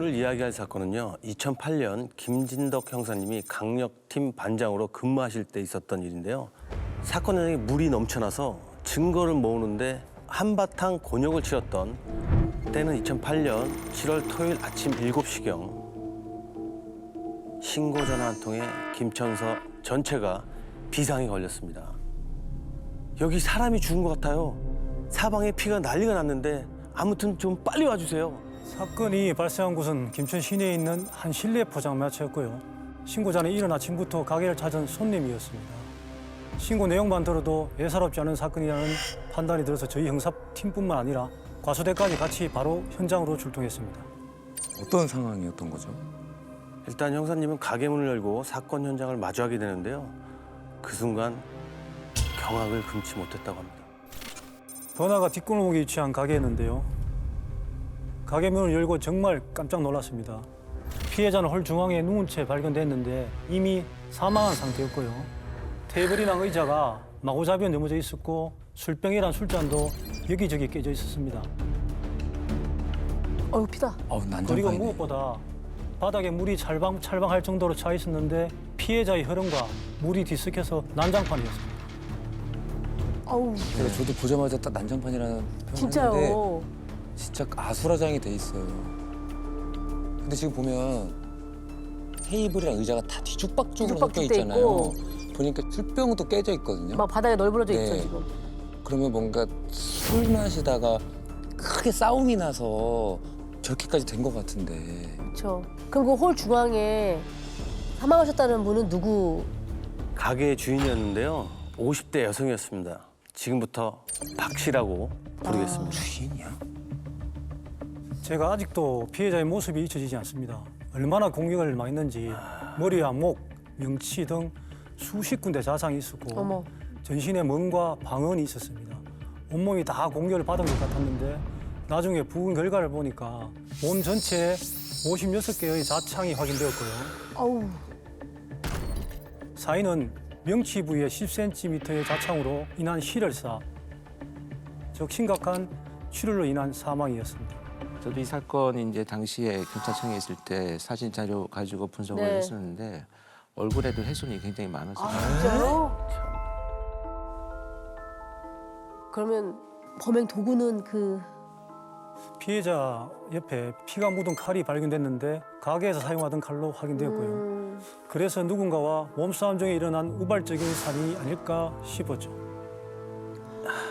오늘 이야기할 사건은요. 2008년 김진덕 형사님이 강력팀 반장으로 근무하실 때 있었던 일인데요. 사건 현장에 물이 넘쳐나서 증거를 모으는데 한바탕 곤욕을 치렀던 때는 2008년 7월 토요일 아침 7시경 신고 전화 한 통에 김천서 전체가 비상이 걸렸습니다. 여기 사람이 죽은 것 같아요. 사방에 피가 난리가 났는데 아무튼 좀 빨리 와주세요. 사건이 발생한 곳은 김천 시내에 있는 한 실내 포장마차였고요. 신고 전에 이른 아침부터 가게를 찾은 손님이었습니다. 신고 내용만 들어도 예사롭지 않은 사건이라는 판단이 들어서 저희 형사팀뿐만 아니라 과수대까지 같이 바로 현장으로 출동했습니다. 어떤 상황이었던 거죠? 일단 형사님은 가게 문을 열고 사건 현장을 마주하게 되는데요. 그 순간 경악을 금치 못했다고 합니다. 번화가 뒷골목에 위치한 가게였는데요. 가게 문을 열고 정말 깜짝 놀랐습니다. 피해자는 홀 중앙에 누운 채 발견됐는데 이미 사망한 상태였고요. 테이블이랑 의자가 마구잡이에 넘어져 있었고 술병이란 술잔도 여기저기 깨져 있었습니다. 피다. 그리고 난장판이네. 무엇보다 바닥에 물이 찰방할 정도로 차 있었는데 피해자의 혈흔과 물이 뒤섞여서 난장판이었습니다. 그래서 저도 보자마자 딱 난장판이라는 표현을 했는데 진짜요. 진짜 아수라장이 돼 있어요. 근데 지금 보면 테이블이랑 의자가 다 뒤죽박죽으로 섞여 뒤죽박죽 돼 있잖아요. 보니까 술병도 깨져 있거든요. 막 바닥에 널브러져 네. 있죠 지금. 그러면 뭔가 술 마시다가 크게 싸움이 나서 저렇게까지 된 것 같은데. 그렇죠. 그럼 그 홀 중앙에 사망하셨다는 분은 누구? 가게의 주인이었는데요. 50대 여성이었습니다. 지금부터 박 씨라고 부르겠습니다. 주인이야? 제가 아직도 피해자의 모습이 잊혀지지 않습니다. 얼마나 공격을 많이 머리와 목, 명치 등 수십 군데 자상이 있었고 어머. 전신에 멍과 방언이 있었습니다. 온몸이 다 공격을 받은 것 같았는데 나중에 부근 결과를 보니까 몸 전체에 56개의 자창이 확인되었고요. 아우. 사인은 명치 부위에 10cm의 자창으로 인한 실혈사, 즉 심각한 출혈로 인한 사망이었습니다. 저도 이 사건이 이제 당시에 경찰청에 있을 때 사진 자료 가지고 분석을 네. 했었는데 얼굴에도 훼손이 굉장히 많았어요. 진짜요? 그러면 범행 도구는 그 피해자 옆에 피가 묻은 칼이 발견됐는데 가게에서 사용하던 칼로 확인되었고요. 그래서 누군가와 몸싸움 중에 일어난 우발적인 살인이 아닐까 싶었죠.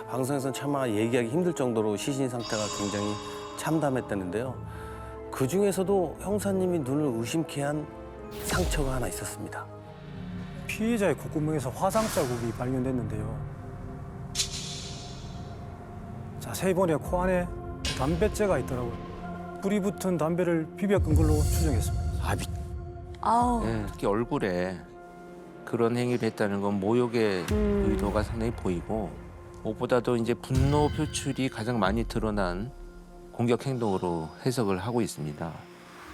방송에서는 차마 얘기하기 힘들 정도로 시신 상태가 굉장히 참담했다는데요. 그 중에서도 형사님이 눈을 의심케 한 상처가 하나 있었습니다. 피해자의 콧구멍에서 화상 자국이 발견됐는데요. 자세히 보니 코 안에 담뱃재가 있더라고요. 불이 붙은 담배를 비벼 끈 걸로 추정했습니다. 아우. 네, 특히 얼굴에 그런 행위를 했다는 건 모욕의 의도가 상당히 보이고 무엇보다도 이제 분노 표출이 가장 많이 드러난 공격 행동으로 해석을 하고 있습니다.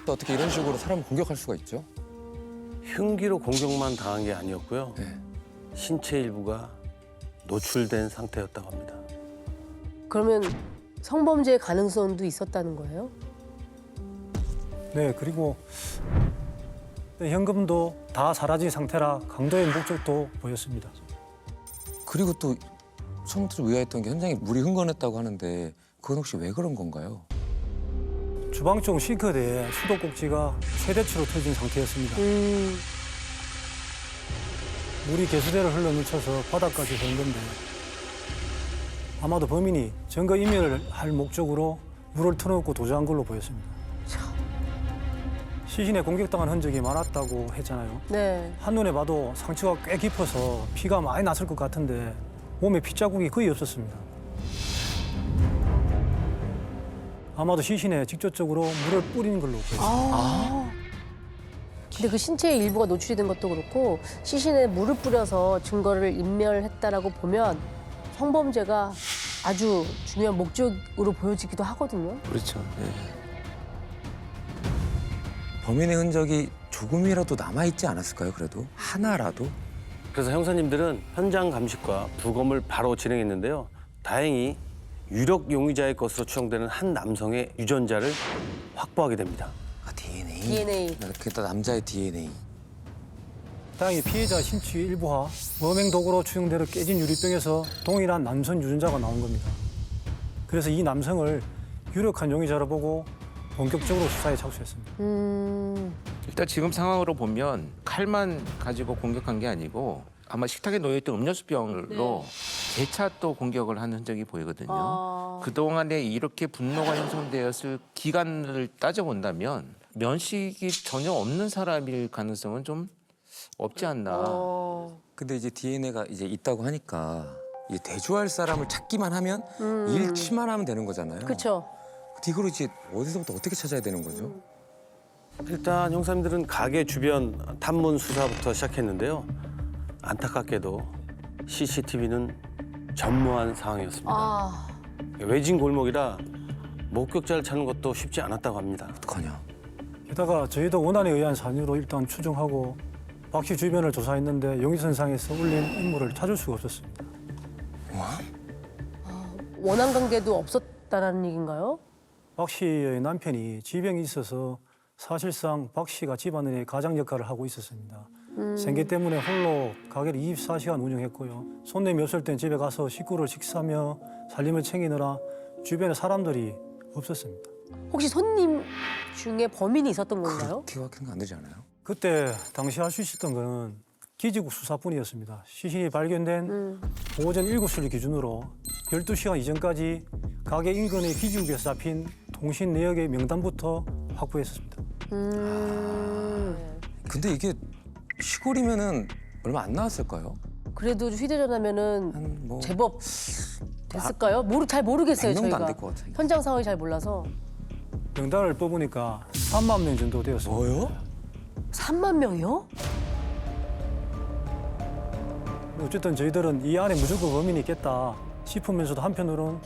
또 어떻게 이런 식으로 사람을 공격할 수가 있죠? 흉기로 공격만 당한 게 아니었고요. 네. 신체 일부가 노출된 상태였다고 합니다. 그러면 성범죄 가능성도 있었다는 거예요? 네, 그리고 현금도 다 사라진 상태라 강도의 목적도 보였습니다. 그리고 또 처음부터 좀 의아했던 게 현장에 물이 흥건했다고 하는데 그건 혹시 왜 그런 건가요? 주방 쪽 싱크대에 수도꼭지가 최대치로 터진 상태였습니다. 물이 개수대를 흘러넘쳐서 바닥까지 흐른 건데 아마도 범인이 증거 인멸을 할 목적으로 물을 틀어놓고 도주한 걸로 보였습니다. 시신에 공격당한 흔적이 많았다고 했잖아요. 네. 한눈에 봐도 상처가 꽤 깊어서 피가 많이 났을 것 같은데 몸에 핏자국이 거의 없었습니다. 아마도 시신에 직접적으로 물을 뿌리는 걸로 보였습니다. 근데 그 신체의 일부가 노출이 된 것도 그렇고 시신에 물을 뿌려서 증거를 인멸했다라고 보면 성범죄가 아주 중요한 목적으로 보여지기도 하거든요. 그렇죠. 네. 범인의 흔적이 조금이라도 남아있지 않았을까요, 그래도? 하나라도? 그래서 형사님들은 현장 감식과 부검을 바로 진행했는데요. 다행히 유력 용의자의 것으로 추정되는 한 남성의 유전자를 확보하게 됩니다. DNA. 그게 남자의 DNA. 다행히 피해자 신체 일부와 범행 도구로 추정되는 깨진 유리병에서 동일한 남성 유전자가 나온 겁니다. 그래서 이 남성을 유력한 용의자로 보고 본격적으로 수사에 착수했습니다. 일단 지금 상황으로 보면 칼만 가지고 공격한 게 아니고 아마 식탁에 놓여있던 음료수병으로 재차 또 공격을 한 흔적이 보이거든요. 아. 그동안에 이렇게 분노가 형성되었을 기간을 따져본다면 면식이 전혀 없는 사람일 가능성은 좀 없지 않나. 근데 이제 DNA가 이제 있다고 하니까 이제 대조할 사람을 찾기만 하면 일치만 하면 되는 거잖아요. 그렇죠. 근데 이걸 이제 어디서부터 어떻게 찾아야 되는 거죠? 일단 형사님들은 가게 주변 탐문 수사부터 시작했는데요. 안타깝게도 CCTV는 전무한 상황이었습니다. 아, 외진 골목이라 목격자를 찾는 것도 쉽지 않았다고 합니다. 어떡하냐? 게다가 저희도 원한에 의한 산유로 일단 추정하고 박 씨 주변을 조사했는데 용의선상에서 올린 인물을 찾을 수가 없었습니다. 원한 관계도 없었다는 얘기인가요? 박 씨의 남편이 지병이 있어서 사실상 박 씨가 집안의 가장 역할을 하고 있었습니다. 생계 때문에 홀로 가게를 24시간 운영했고요. 손님이 없을 땐 집에 가서 식구를 식사하며 살림을 챙기느라 주변에 사람들이 없었습니다. 혹시 손님 중에 범인이 있었던 건가요? 그렇게 확인가 안 되지 않아요? 그때 당시 할 수 있었던 거는 기지국 수사뿐이었습니다. 시신이 발견된 오전 7시를 기준으로 12시간 이전까지 가게 인근의 기지국에서 잡힌 통신 내역의 명단부터 확보했습니다. 근데 이게 시골이면은 얼마 안 나왔을까요? 그래도 휴대전화면은 한 뭐 제법 됐을까요? 잘 모르겠어요, 100명도 저희가. 안 될 것 같은데. 현장 상황이 잘 몰라서. 명단을 뽑으니까 3만 명 정도 되었습니다. 뭐요? 3만 명이요? 어쨌든 저희들은 이 안에 무조건 범인이 있겠다 싶으면서도 한편으로는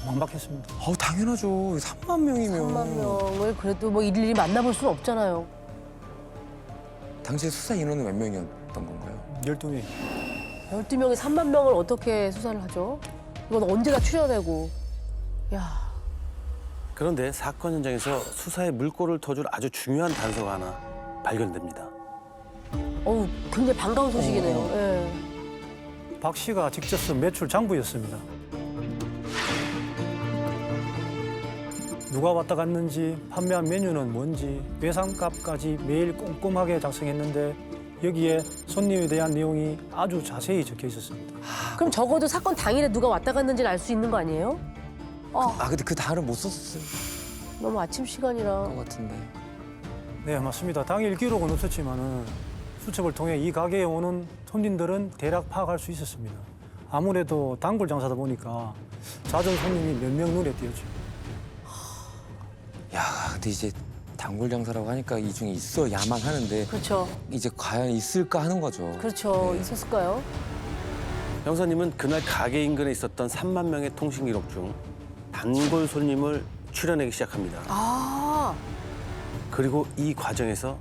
막막했습니다. 당연하죠. 3만 명이면. 3만 명을 그래도 뭐 일일이 만나볼 수는 없잖아요. 당시에 수사 인원은 몇 명이었던 건가요? 12명. 12명이 3만 명을 어떻게 수사를 하죠? 이건 언제 다 추려내고. 야, 그런데 사건 현장에서 수사의 물꼬를 터줄 아주 중요한 단서가 하나 발견됩니다. 어우, 굉장히 반가운 소식이네요. 예. 박 씨가 직접 쓴 매출 장부였습니다. 누가 왔다 갔는지, 판매한 메뉴는 뭔지, 외상값까지 매일 꼼꼼하게 작성했는데 여기에 손님에 대한 내용이 아주 자세히 적혀 있었습니다. 그럼 적어도 사건 당일에 누가 왔다 갔는지는 알 수 있는 거 아니에요? 근데 그 단어를 못 썼을 너무 아침 시간이라. 것 같은데. 네, 맞습니다. 당일 기록은 없었지만은 수첩을 통해 이 가게에 오는 손님들은 대략 파악할 수 있었습니다. 아무래도 단골 장사다 보니까 잦은 손님이 몇 명 눈에 띄었죠. 야, 근데 이제 단골 장사라고 하니까 이 중에 있어야만 하는데 그렇죠. 이제 과연 있을까 하는 거죠. 그렇죠. 네. 있었을까요? 형사님은 그날 가게 인근에 있었던 3만 명의 통신 기록 중 단골 손님을 추려내기 시작합니다. 아, 그리고 이 과정에서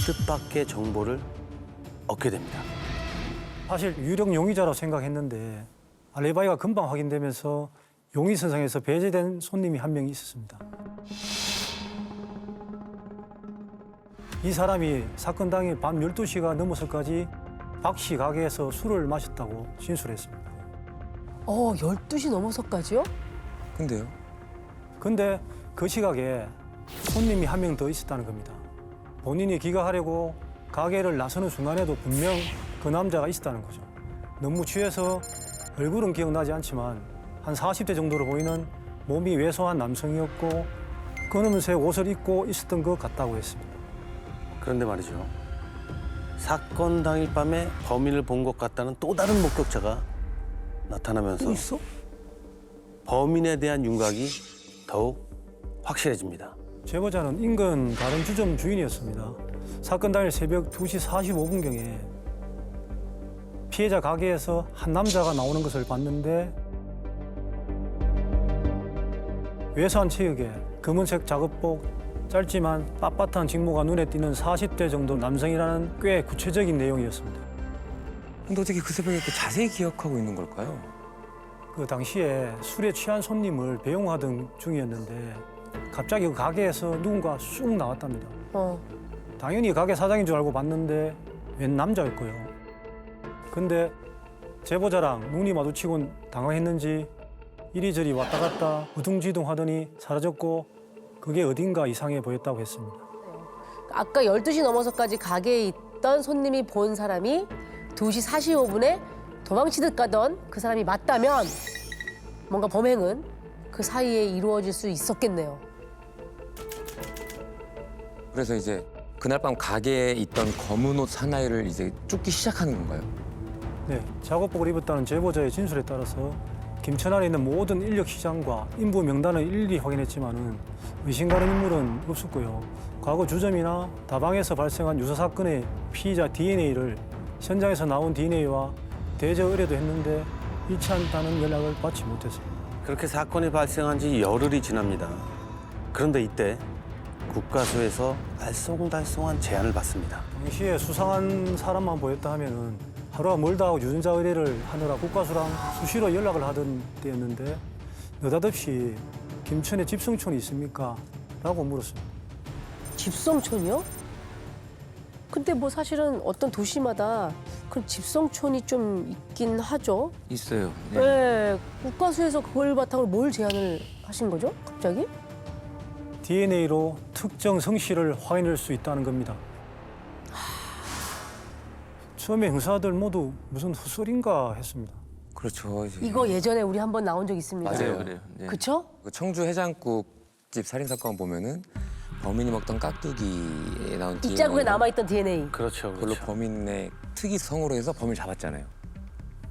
뜻밖의 정보를 얻게 됩니다. 사실 유력 용의자라고 생각했는데 알리바이가 금방 확인되면서 용의선상에서 배제된 손님이 한 명이 있었습니다. 이 사람이 사건 당일 밤 12시가 넘어서까지 박 씨 가게에서 술을 마셨다고 진술했습니다. 12시 넘어서까지요? 근데요? 근데 그 시각에 손님이 한 명 더 있었다는 겁니다. 본인이 귀가하려고 가게를 나서는 순간에도 분명 그 남자가 있었다는 거죠. 너무 취해서 얼굴은 기억나지 않지만 한 40대 정도로 보이는 몸이 왜소한 남성이었고 검은색 옷을 입고 있었던 것 같다고 했습니다. 그런데 말이죠. 사건 당일 밤에 범인을 본 것 같다는 또 다른 목격자가 나타나면서 범인에 대한 윤곽이 더욱 확실해집니다. 제보자는 인근 다른 주점 주인이었습니다. 사건 당일 새벽 2시 45분경에 피해자 가게에서 한 남자가 나오는 것을 봤는데 왜소한 체격에 검은색 작업복, 짧지만 빳빳한 직모가 눈에 띄는 40대 정도 남성이라는 꽤 구체적인 내용이었습니다. 근데 어떻게 그 새벽에 이렇게 자세히 기억하고 있는 걸까요? 그 당시에 술에 취한 손님을 배웅하던 중이었는데 갑자기 그 가게에서 누군가 쑥 나왔답니다. 어. 당연히 가게 사장인 줄 알고 봤는데 웬 남자였고요. 근데 제보자랑 눈이 마주치곤 당황했는지 이리저리 왔다 갔다 우둥지둥 하더니 사라졌고 그게 어딘가 이상해 보였다고 했습니다. 아까 12시 넘어서까지 가게에 있던 손님이 본 사람이 2시 45분에 도망치듯 가던 그 사람이 맞다면 뭔가 범행은 그 사이에 이루어질 수 있었겠네요. 그래서 이제 그날 밤 가게에 있던 검은 옷 사나이를 이제 쫓기 시작하는 건가요? 네, 작업복을 입었다는 제보자의 진술에 따라서 김천안에 있는 모든 인력 시장과 인부 명단을 일일이 확인했지만은 의심 가는 인물은 없었고요. 과거 주점이나 다방에서 발생한 유사 사건의 피의자 DNA를 현장에서 나온 DNA와 대조 의뢰도 했는데 일치한다는 연락을 받지 못했습니다. 그렇게 사건이 발생한 지 열흘이 지납니다. 그런데 이때 국가수에서 알쏭달쏭한 제안을 받습니다. 당시에 수상한 사람만 보였다 하면은 하루가 멀다 하고 유전자 의뢰를 하느라 국가수랑 수시로 연락을 하던 때였는데 느닷없이 김천에 집성촌이 있습니까? 라고 물었습니다. 집성촌이요? 근데 뭐 사실은 어떤 도시마다 그 집성촌이 좀 있긴 하죠. 있어요. 네. 네. 국가수에서 그걸 바탕으로 뭘 제안을 하신 거죠? 갑자기? DNA로 특정 성씨를 확인할 수 있다는 겁니다. 처음에 형사들 모두 무슨 헛소리인가 했습니다. 그렇죠. 이제 이거 예전에 우리 한번 나온 적 있습니다. 맞아요. 그래요. 네. 그쵸? 그 청주 해장국집 살인 사건 보면은 범인이 먹던 깍두기에 나온 이 자국에 DNA가 남아있던 DNA. 그렇죠, 그걸로 그렇죠. 범인의 특이성으로 해서 범인을 잡았잖아요.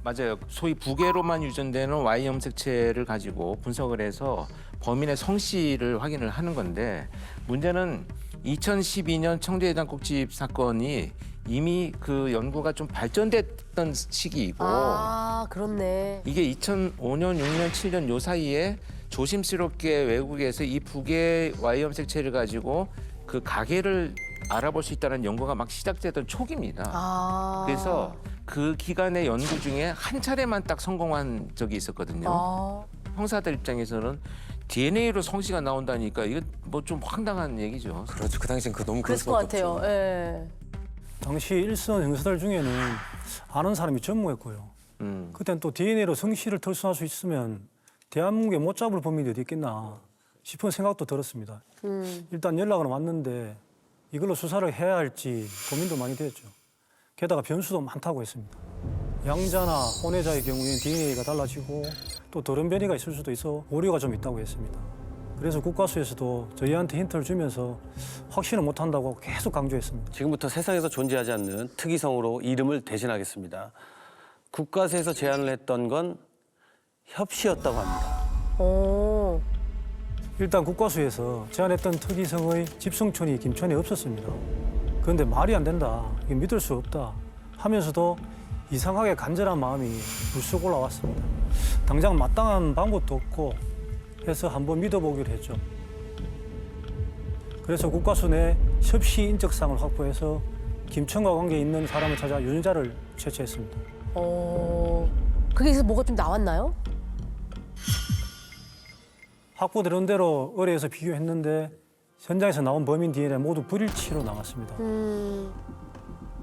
맞아요. 소위 부계로만 유전되는 Y 염색체를 가지고 분석을 해서 범인의 성씨를 확인을 하는 건데 문제는 2012년 청주 해장국집 사건이 이미 그 연구가 좀 발전됐던 시기이고 아, 그렇네. 이게 2005년, 6년, 7년 요 사이에 조심스럽게 외국에서 이 부계 Y 염색체를 가지고 그 가게를 알아볼 수 있다는 연구가 막 시작되던 초기입니다. 아. 그래서 그 기간의 연구 중에 한 차례만 딱 성공한 적이 있었거든요. 아. 형사들 입장에서는 DNA로 성씨가 나온다니까 이거 뭐 좀 황당한 얘기죠. 그렇죠. 그 당시엔 그 너무 그럴 그랬을 것 수밖에 같아요. 없죠. 예. 당시 일선 형사들 중에는 아는 사람이 전무했고요. 그땐 또 DNA로 성씨를 결정할 수 있으면 대한민국에 못 잡을 범인이 어디 있겠나 싶은 생각도 들었습니다. 일단 연락은 왔는데 이걸로 수사를 해야 할지 고민도 많이 됐죠. 게다가 변수도 많다고 했습니다. 양자나 혼외자의 경우에는 DNA가 달라지고 또 다른 변이가 있을 수도 있어 오류가 좀 있다고 했습니다. 그래서 국가수에서도 저희한테 힌트를 주면서 확신을 못한다고 계속 강조했습니다. 지금부터 세상에서 존재하지 않는 특이성으로 이름을 대신하겠습니다. 국가수에서 제안을 했던 건 협시였다고 합니다. 오. 일단 국가수에서 제안했던 특이성의 집성촌이 김천에 없었습니다. 그런데 말이 안 된다, 이게 믿을 수 없다 하면서도 이상하게 간절한 마음이 불쑥 올라왔습니다. 당장 마땅한 방법도 없고 해서 한번 믿어보기로 했죠. 그래서 국가수 내 협시 인적사항을 확보해서 김천과 관계 있는 사람을 찾아 유전자를 채취했습니다. 그게 있어서 뭐가 좀 나왔나요? 확보되는 대로 의뢰해서 비교했는데 현장에서 나온 범인 DNA 모두 불일치로 나왔습니다.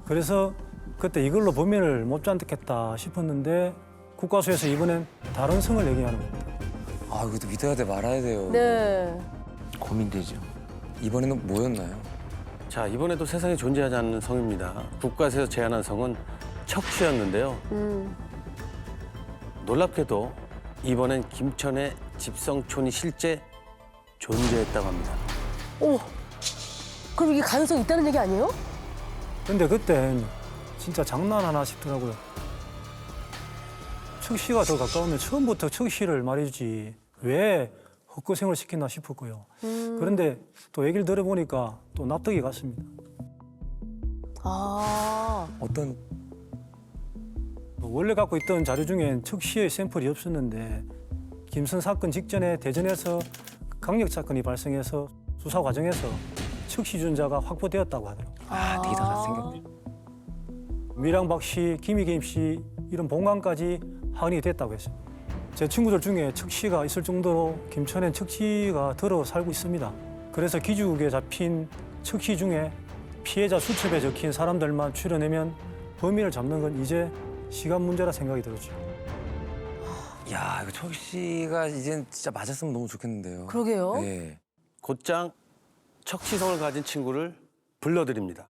그래서 그때 이걸로 범인을 못 잡겠다 싶었는데 국가수에서 이번엔 다른 성을 얘기하는 겁니다. 아, 이것도 믿어야 돼 말아야 돼요. 네. 고민되죠. 이번에는 뭐였나요? 자, 이번에도 세상에 존재하지 않는 성입니다. 국가수에서 제안한 성은 척추였는데요. 놀랍게도 이번엔 김천의 집성촌이 실제 존재했다고 합니다. 오. 그럼 이게 가능성이 있다는 얘기 아니에요? 근데 그땐 진짜 장난하나 싶더라고요. 척씨가 더 가까우면 처음부터 척씨를 말해주지 왜 헛고생을 시켰나 싶었고요. 그런데 또 얘기를 들어보니까 또 납득이 갔습니다. 아. 어떤 원래 갖고 있던 자료 중엔 척씨의 샘플이 없었는데 김선 사건 직전에 대전에서 강력 사건이 발생해서 수사 과정에서 척씨 유전자가 확보되었다고 하더라고요. 아, 되게 다 생겼네. 미랑 박 씨, 김희겸 씨 이런 본관까지 확인이 됐다고 했습니다. 제 친구들 중에 척시가 있을 정도로 김천엔 척시가 들어 살고 있습니다. 그래서 기주국에 잡힌 척시 중에 피해자 수첩에 적힌 사람들만 추려내면 범인을 잡는 건 이제 시간 문제라 생각이 들었죠. 야, 이거 척씨가 이젠 진짜 맞았으면 너무 좋겠는데요. 그러게요. 네. 곧장 척시성을 가진 친구를 불러드립니다.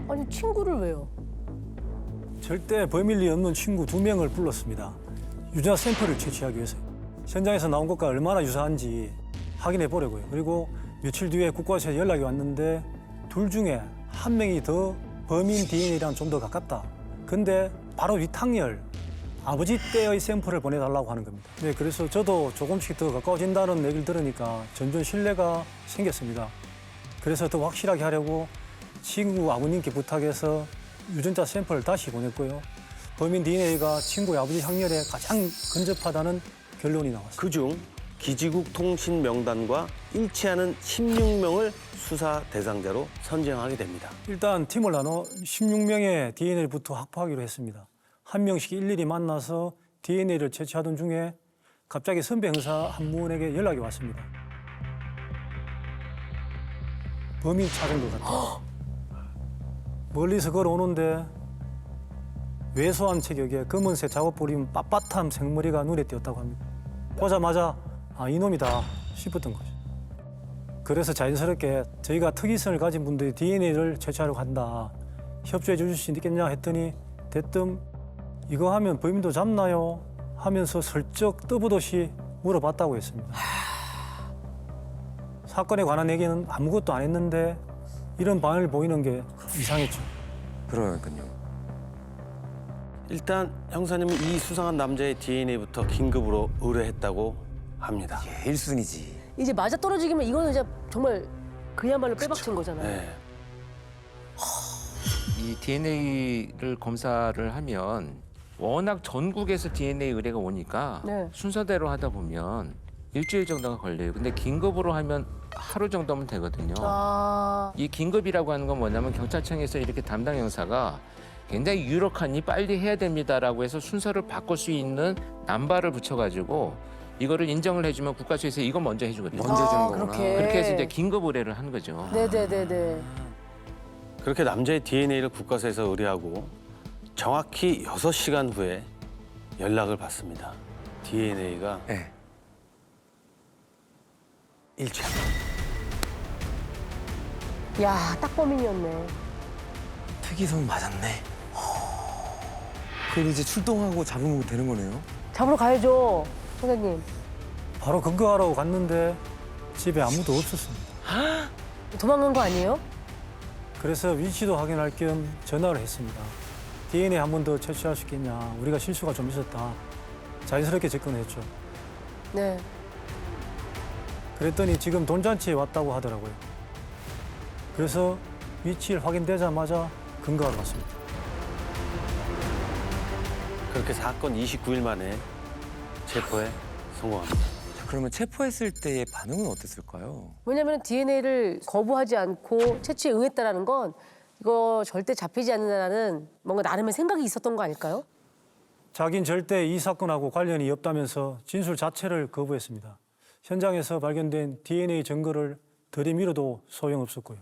아니 친구를 왜요? 절대 범인이 없는 친구 2명을 불렀습니다. 유전자 샘플을 채취하기 위해서. 현장에서 나온 것과 얼마나 유사한지 확인해 보려고요. 그리고 며칠 뒤에 국과수에 연락이 왔는데 둘 중에 한 명이 더 범인 DNA랑 좀 더 가깝다. 근데 바로 위탁열, 아버지 때의 샘플을 보내달라고 하는 겁니다. 네, 그래서 저도 조금씩 더 가까워진다는 얘기를 들으니까 점점 신뢰가 생겼습니다. 그래서 더 확실하게 하려고 친구 아버님께 부탁해서 유전자 샘플을 다시 보냈고요. 범인 DNA가 친구의 아버지 학렬에 가장 근접하다는 결론이 나왔습니다. 그중 기지국 통신 명단과 일치하는 16명을 수사 대상자로 선정하게 됩니다. 일단 팀을 나눠 16명의 DNA부터 확보하기로 했습니다. 한 명씩 일일이 만나서 DNA를 채취하던 중에 갑자기 선배 형사 한 분에게 연락이 왔습니다. 범인 찾은 것 같다. 멀리서 걸어오는데 왜소한 체격에 검은색 작업 뿌린 빳빳한 생머리가 눈에 띄었다고 합니다. 보자마자 아, 이놈이다 싶었던 거죠. 그래서 자연스럽게 저희가 특이성을 가진 분들이 DNA를 채취하려고 한다. 협조해 주실 수 있겠냐 했더니 대뜸 이거 하면 범인도 잡나요? 하면서 슬쩍 떠보듯이 물어봤다고 했습니다. 사건에 관한 얘기는 아무것도 안 했는데 이런 반응을 보이는 게 이상했죠. 그러니까요. 일단 형사님은 이 수상한 남자의 DNA부터 긴급으로 의뢰했다고 합니다. 예, 1순위지. 이제 맞아 떨어지기면 이거는 이제 정말 그야말로 빼박친 거잖아요. 네. 이 DNA를 검사를 하면 워낙 전국에서 DNA 의뢰가 오니까 네. 순서대로 하다 보면 일주일 정도가 걸려요. 근데 긴급으로 하면 하루 정도면 되거든요. 아, 이 긴급이라고 하는 건 뭐냐면 경찰청에서 이렇게 담당 형사가 굉장히 유력하니 빨리 해야 됩니다라고 해서 순서를 바꿀 수 있는 남발을 붙여가지고 이거를 인정을 해주면 국가수에서 이거 먼저 해주거든요. 먼저 해주는 거구나. 그렇게. 그렇게 해서 이제 긴급 의뢰를 하는 거죠. 네네네네. 그렇게 남자의 DNA를 국과수에서 의뢰하고 정확히 6시간 후에 연락을 받습니다. DNA가 네. 일치합니다. 야, 딱 범인이었네. 특이성 맞았네. 그럼 이제 출동하고 잡으면 되는 거네요? 잡으러 가야죠, 선생님. 바로 근거하러 갔는데 집에 아무도 없었습니다. 도망간 거 아니에요? 그래서 위치도 확인할 겸 전화를 했습니다. DNA 한 번 더 채취할 수 있겠냐. 우리가 실수가 좀 있었다. 자연스럽게 접근했죠. 네. 그랬더니 지금 돈잔치에 왔다고 하더라고요. 그래서 위치를 확인되자마자 근거하러 갔습니다. 그렇게 사건 29일 만에 체포에 성공합니다. 자, 그러면 체포했을 때의 반응은 어땠을까요? 왜냐면 DNA를 거부하지 않고 채취에 응했다라는 건 이거 절대 잡히지 않는다는 뭔가 나름의 생각이 있었던 거 아닐까요? 자긴 절대 이 사건하고 관련이 없다면서 진술 자체를 거부했습니다. 현장에서 발견된 DNA 증거를 들이밀어도 소용없었고요.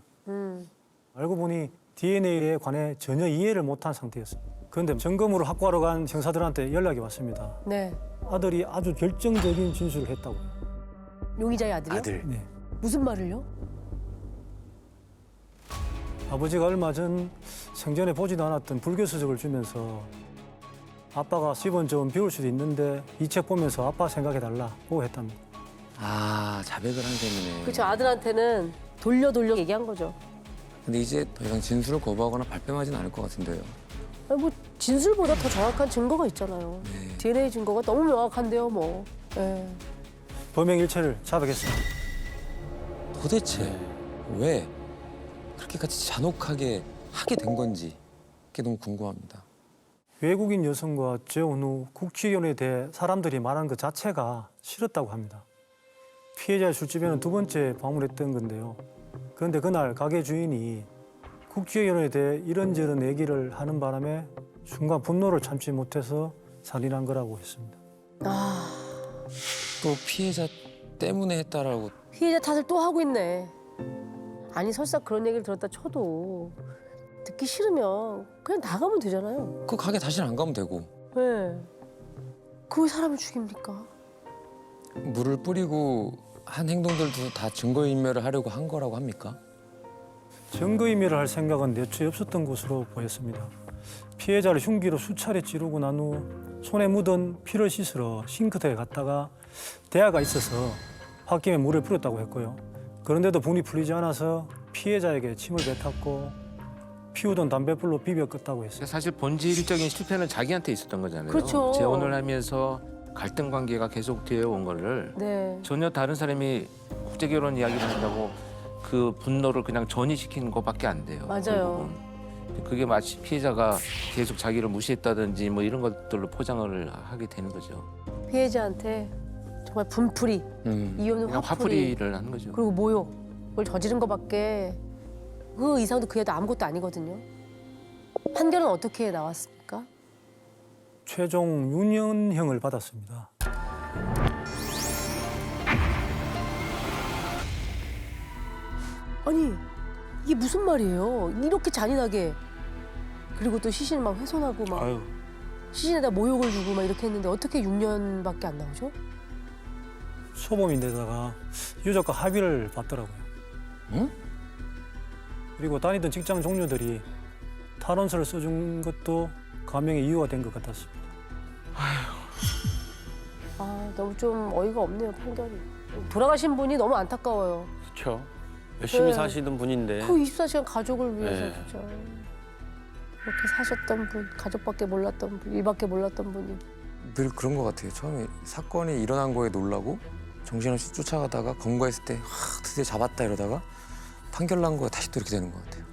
알고 보니 DNA에 관해 전혀 이해를 못한 상태였습니다. 그런데 점검으로 확보하러 간 형사들한테 연락이 왔습니다. 네. 아들이 아주 결정적인 진술을 했다고요. 용의자의 아들이요? 아들. 네. 무슨 말을요? 아버지가 얼마 전 생전에 보지도 않았던 불교 서적을 주면서 아빠가 집은 좀 비울 수도 있는데 이 책 보면서 아빠 생각해달라고 했답니다. 아, 자백을 한 셈이네. 그렇죠. 아들한테는 돌려 얘기한 거죠. 근데 이제 더 이상 진술을 거부하거나 발뺌하진 않을 것 같은데요. 아니, 뭐 진술보다 더 정확한 증거가 있잖아요. 네. DNA 증거가 너무 명확한데요, 뭐. 예. 범행 일체를 자백했습니다. 도대체 왜 그렇게까지 잔혹하게 하게 된 건지 그게 너무 궁금합니다. 외국인 여성과 재혼 후 국치견에 대해 사람들이 말한 것 자체가 싫었다고 합니다. 피해자의 술집에는 2번째 방문했던 건데요. 그런데 그날 가게 주인이 국제결혼에 대해 이런저런 얘기를 하는 바람에 순간 분노를 참지 못해서 살인한 거라고 했습니다. 또 피해자 때문에 했다라고. 피해자 탓을 또 하고 있네. 아니 설사 그런 얘기를 들었다 쳐도 듣기 싫으면 그냥 나가면 되잖아요. 그 가게 다시는 안 가면 되고. 왜? 그 왜 사람을 죽입니까? 물을 뿌리고 한 행동들도 다 증거인멸을 하려고 한 거라고 합니까? 증거인멸을 할 생각은 애초에 없었던 것으로 보였습니다. 피해자를 흉기로 수차례 찌르고 난 후 손에 묻은 피를 씻으러 싱크대에 갔다가 대야가 있어서 홧김에 물을 뿌렸다고 했고요. 그런데도 분이 풀리지 않아서 피해자에게 침을 뱉었고 피우던 담뱃불로 비벼 껐다고 했어요. 사실 본질적인 실패는 자기한테 있었던 거잖아요. 그렇죠. 재혼을 하면서 갈등 관계가 계속 되어 온 거를 네. 전혀 다른 사람이 국제 결혼 이야기를 한다고 그 분노를 그냥 전이시키는 것밖에 안 돼요. 맞아요. 결국은. 그게 마치 피해자가 계속 자기를 무시했다든지 뭐 이런 것들로 포장을 하게 되는 거죠. 피해자한테 정말 분풀이, 이유 없는 그냥 화풀이, 화풀이를 하는 거죠. 그리고 모욕을 저지른 것밖에 그 이상도 그 애도 아무것도 아니거든요. 판결은 어떻게 나왔습니까? 최종 6년형을 받았습니다. 아니 이게 무슨 말이에요? 이렇게 잔인하게. 그리고 또 시신 막 훼손하고 막 아유, 시신에다 모욕을 주고 막 이렇게 했는데 어떻게 6년밖에 안 나오죠? 소범인데다가 유족과 합의를 받더라고요. 응? 그리고 다니던 직장 동료들이 탈원서를 써준 것도 감형의 이유가 된 것 같았습니다. 아 너무 좀 어이가 없네요 판결이. 돌아가신 분이 너무 안타까워요. 그렇죠. 열심히 네. 사시던 분인데. 그 24시간 가족을 위해서 네. 진짜 그렇게 사셨던 분, 가족밖에 몰랐던 분, 일밖에 몰랐던 분이. 늘 그런 것 같아요. 처음에 사건이 일어난 거에 놀라고 정신없이 쫓아가다가 검거했을 때 드디어 잡았다 이러다가 판결 난 거에 다시 또 이렇게 되는 것 같아요.